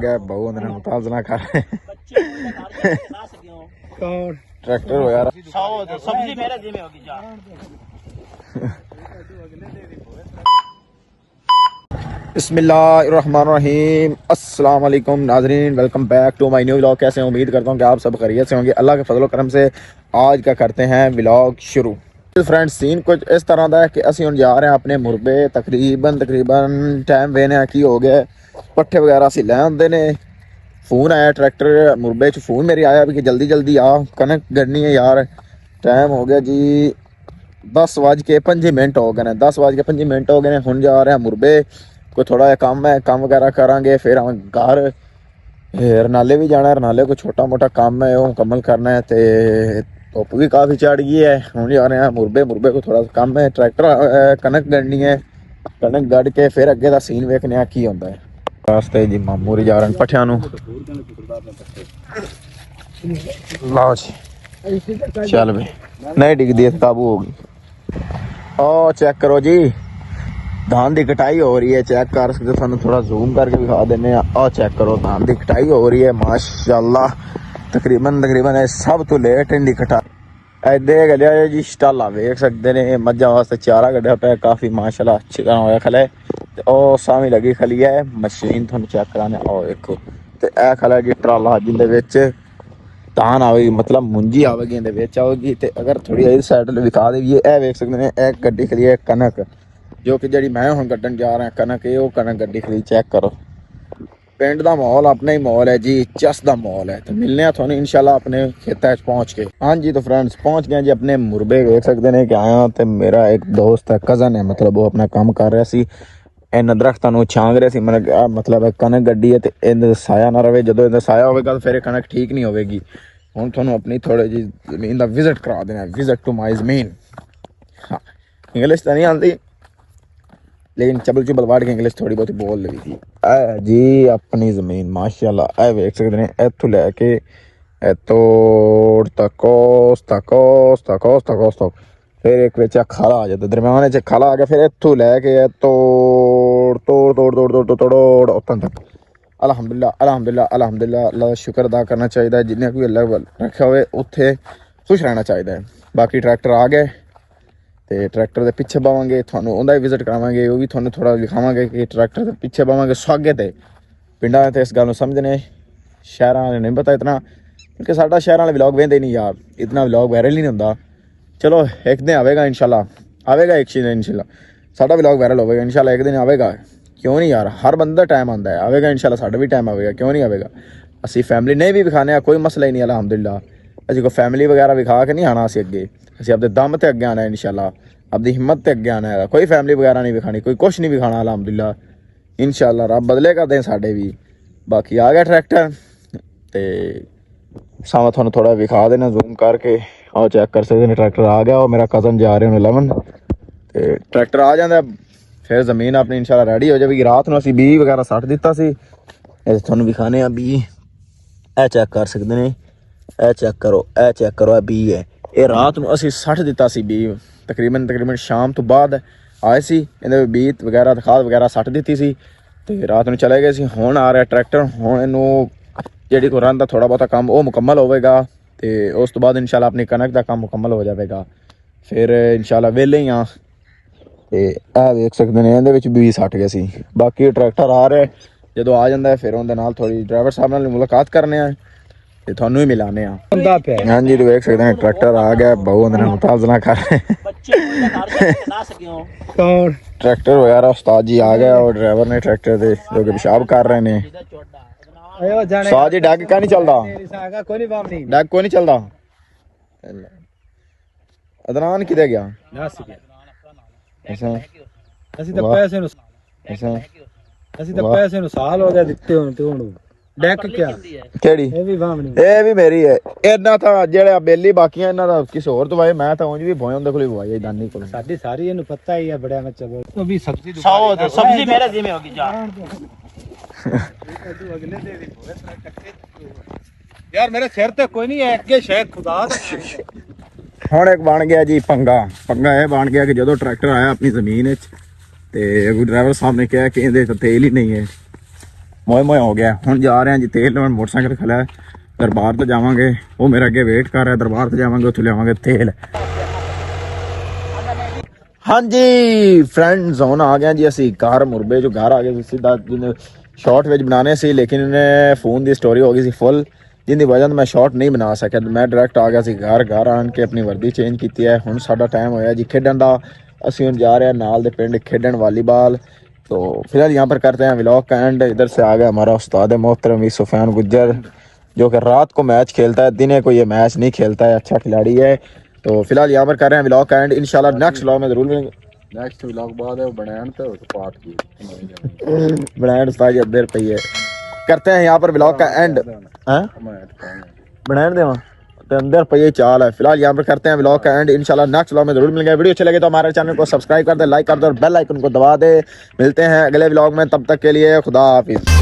गया बहु अंदर मुताज ना कर ट्रैक्टर हो यार सब्जी मेरे जिम्मे होगी जा बिस्मिल्लाहिर्रहमानिर्रहीम अस्सलाम वालेकुम नाजरीन, welcome back to my new vlog. कैसे हैं? उम्मीद करता हूँ कि आप सब खैरियत से होंगे। अल्लाह के फजल करम से आज का करते हैं व्लॉग शुरू। फ्रेंड्स सीन कुछ इस तरह का है कि ਅਸੀਂ ਹੁਣ ਜਾ ਰਹੇ हैं अपने मुरबे तकरीबन टाइम वेने की हो गया पट्ठे वगैरह ਅਸੀਂ ਲੈ आंदे ने। फोन आया ट्रैक्टर मुरबे च फोन मेरे आया भी कि जल्दी जल्दी आ कनक गढ़नी है यार। टाइम हो गया जी 10:05 हो गए ने 10:05 हो गए ने। हुण जा रहे हैं मुरबे, कोई थोड़ा जिहा काम है, काम वगैरह करांगे फिर हम घर रनाले भी जाना है। रनाले को छोटा मोटा काम है वो मुकम्मल करना है। तो धुप्प भी काफ़ी चढ़ गई है। हम जा रहे हैं मुरबे, मुरबे को थोड़ा काम है, ट्रैक्टर कनक गढ़नी है। कनक गढ़ के फिर अगे का सीन वेखने की होंदा है। रास्ते जी मामू जा रहे हैं पट्ठियां नूं। लाओ जी चल भाई नहीं डिगदी काबू होगी। ओ चेक करो जी धान की कटाई हो रही है, चेक कर सकते, थानू थोड़ा जूम करके दिखा देने। आ चेक करो धान की कटाई हो रही है माशाल्लाह। तकरीबन सब तो लेट इनकी कटाई ऐदे गलिया जी स्टाला वेख सकते ने। मज्जा वास्ते चारा कढ़िया पे काफ़ी माशाल्लाह अच्छी तरह होया खला है। ओ सामी लगी खली है मशीन थानू चेक कराने। आओ देखो तो यह खला जी ट्राला जिंदे विच धान आवेगी, मतलब मुंजी आवेगी इहदे विच आवेगी। तो अगर थोड़ी इस साइड दिखा देवी यह वेख सकते हैं एक गड्डी खली है कनक, जो कि जी मैं हुण कड्ढन जा रहा कनक, ये कनक गड्डी खड़ी। चेक करो पिंड का माहौल अपना ही माहौल है जी, चस का माहौल है। तो मिलने थोड़ी इंशाल्लाह अपने खेतों पहुँच के। हाँ जी तो फ्रेंड्स पहुँच गए जी अपने मुरबे। देख सकते हैं कि आया तो मेरा एक दोस्त है, कज़न है, मतलब वो अपना काम कर रहा सी इन दरख्तों छांग रहे सी। मतलब कनक गड्डी है तो इन साया ना रहे, जो इन साया होगा तो फिर कनक ठीक नहीं होगी। हुण तुहानूं अपनी थोड़ी जी जमीन का विजिट करा देना, विजिट टू माई जमीन। हाँ इंग्लिश तो नहीं आती लेकिन चबल चुबल वाड़ के इंग्लिश थोड़ी बहुत बोल ली थी। ए जी अपनी जमीन माशाल्लाह ए वेख सकते हैं इत्थों लैके तोड़ तकोस तकोस तकोस तकोस तक फिर एक बिच खाला आ जाता, दरम्यान च खाला आ गया, फिर इत्थों लैके तोड़ तोड़ तोड़ तोड़ तोड़ तोड़ उत्तन तक। अलहमदुलिल्लाह अलहमदुलिल्लाह अलहमदुलिल्लाह अल्लाह का शुक्र अदा करना चाहिए। जिन्हें कोई अल्लाह रखा हुए उत्थे खुश रहना चाहिए। बाकी ट्रैक्टर आ गए तो ट्रैक्टर के पिछे पावे, थानू उहदा भी विजिट करावांगे, वो भी थानू थोड़ा दिखावांगे कि ट्रैक्टर के पिछे पावे स्वागत है। पिंडा तो इस गल समझने, शहर वाले नहीं पता इतना, क्योंकि साडा शहर वाले व्लॉग वेंदे नहीं यार, इतना व्लॉग वायरल ही नहीं होंदा। चलो एक दिन आवेगा इंशाल्लाह, आवेगा एक चीज़ इंशाल्लाह साडा व्लॉग वायरल होगा इंशाल्लाह, एक दिन आवेगा। क्यों नहीं यार, हर बंदा टाइम आता है, आवेगा इंशाल्लाह, साडा भी टाइम आवेगा, क्यों नहीं आवेगा। असी फैमिली नहीं भी विखाने, कोई मसला ही नहीं अलहमदुलिल्लाह। असी कोई फैमिली वगैरह विखा के नहीं आना, असी अगे असी अपने दम ते अगे आना इंशाल्लाह, अपनी हिम्मत ते अगे आना है। कोई फैमिली वगैरह नहीं विखानी, कोई कुछ नहीं विखाना अलहमदुलिल्लाह इंशाल्लाह। रब बदले करते हैं साढ़े भी। बाकी आ गया ट्रैक्टर तो सामा थोड़ा थोड़ा विखा देना जूम करके। और चेक कर सकते हैं ट्रैक्टर आ गया। और मेरा कज़न जा रहे हैं 11 तो ट्रैक्टर आ जाता फिर जमीन अपनी इंशाल्लाह रेडी हो जाएगी। रात में असी बी वगैरह सट दिता सी, थोड़ा विखाने बी। ए चेक कर सकते हैं, ए चेक करो, ए चेक करो, ए बी है, ये रात में असी सट दिता सी बी। तकरीबन शाम तो बाद आए सी, इन्हें बीत वगैरह खाद वगैरह सट दी सी तो रात में चले गए सी। हुण आ रहा ट्रैक्टर, हुण इनू जी को रन का थोड़ा बहुता काम वो मुकम्मल होगा तो उस तो बाद इंशाल्लाह अपनी कनक का काम मुकम्मल हो जाएगा। फिर इंशाल्लाह वेले ही हाँ तो यह देख सकते हैं इहदे भी सट गए सी। बाकी ट्रैक्टर आ रहा जो आ जाता है फिर उनके नाल थोड़ी ड्राइवर साहब नाल मुलाकात करने ते थानू ही मिलाने। हाँ जी तो देख सकते हैं ट्रैक्टर आ गया, बहु अंदर मुताज ना कर ट्रैक्टर वगैरह उस्ताद जी आ गया और ड्राइवर ने ट्रैक्टर दे जो कि पेशाब कर रहे हैं। उस्ताद जी डैग क्या नहीं चलता, डैग कोई नहीं चलता। अदनान किधर गया? ऐसा ਅਸੀਂ ਤਾਂ ਪੈਸੇ ਨੂੰ ਸਾਲ ਹੋ ਗਿਆ ਦਿੱਤੇ ਹੁਣ ਤੇ ਹੁਣ ਡੈਕ ਕਿਆ ਕਿਹੜੀ ਇਹ ਵੀ ਵਾਹਣੀ ਇਹ ਵੀ ਮੇਰੀ ਹੈ। ਇਹਨਾਂ ਤਾਂ ਜਿਹੜੇ ਬੇਲੀ ਬਾਕੀਆਂ ਇਹਨਾਂ ਦਾ ਕਿਸੇ ਹੋਰ ਤੋਂ ਵਾਏ, ਮੈਂ ਤਾਂ ਉਂਝ ਵੀ ਭੋਏ ਹੁੰਦੇ ਕੋਲ ਵਾਈ ਦਾਨੀ ਕੋਲ। ਸਾਡੀ ਸਾਰੀ ਇਹਨੂੰ ਪਤਾ ਹੀ ਹੈ ਬੜਿਆ ਮੈਂ ਚਲੋ ਉਹ ਵੀ ਸਬਜ਼ੀ ਸਬਜ਼ੀ ਮੇਰੇ ਜਿਵੇਂ ਹੋਗੀ ਜਾ ਅਗਲੇ ਦੇ ਵੀ ਯਾਰ ਮੇਰੇ ਸਿਰ ਤੇ ਕੋਈ ਨਹੀਂ ਹੈ ਅੱਗੇ ਸ਼ਾਇਦ ਖੁਦਾ ਦਾ। ਹੁਣ ਇੱਕ ਬਣ ਗਿਆ ਜੀ ਪੰਗਾ ਇਹ ਬਣ ਗਿਆ ਕਿ ਜਦੋਂ ट्रैक्टर आया अपनी जमीन तो ड्राइवर साहब ने कहा कि ਇਹਦੇ तेल ही नहीं है मोए मोए हो गया हुण जा रहे हैं जी तेल लेवन मोटरसाइकिल खड़ा है दरबार तो जावांगे वो मेरे अगे वेट कर रहा है दरबार तो जावांगे उत्थे लियावांगे तेल हाँ जी फ्रेंड्स हुण आ गया जी असी घर मुरबे जो घर आ गए सीधा शॉर्ट विच बनाने सी लेकिन इन्हें फोन की स्टोरी हो गई सी फुल जिंदी वजह तो मैं शॉर्ट नहीं बना सकिया मैं डायरैक्ट आ गया सी घर आन के अपनी वर्दी चेंज की है हुण साडा टाइम होया जी खेडन दा असी हुण जा रहे हैं नाल दे पिंड खेडन वॉलीबॉल तो फिलहाल यहाँ पर करते हैं व्लॉग का एंड इधर से आ गया हमारा उस्ताद मोहतरम सुफियान गुज्जर जो कि रात को मैच खेलता है दिने को ये मैच नहीं खेलता है अच्छा खिलाड़ी है तो फिलहाल यहाँ पर कर रहे हैं व्लॉग का एंड इंशाल्लाह नेक्स्ट व्लॉग में जरूर मिलेंगे नेक्स्ट व्लॉग बाद है बनान तो पार्ट की बनाए उस्ताद जी अद्धे रुपये करते हैं यहाँ पर व्लॉग का एंड बनाए देवा तो अंदर रुपये चाल है फिलहाल यहाँ पर करते हैं व्लॉग का एंड इंशाल्लाह नेक्स्ट व्लॉग में जरूर मिलेंगे वीडियो अच्छे लगे तो हमारे चैनल को सब्सक्राइब कर दे लाइक कर दे और बेल आइकन को दबा दे मिलते हैं अगले व्लॉग में तब तक के लिए खुदा हाफिज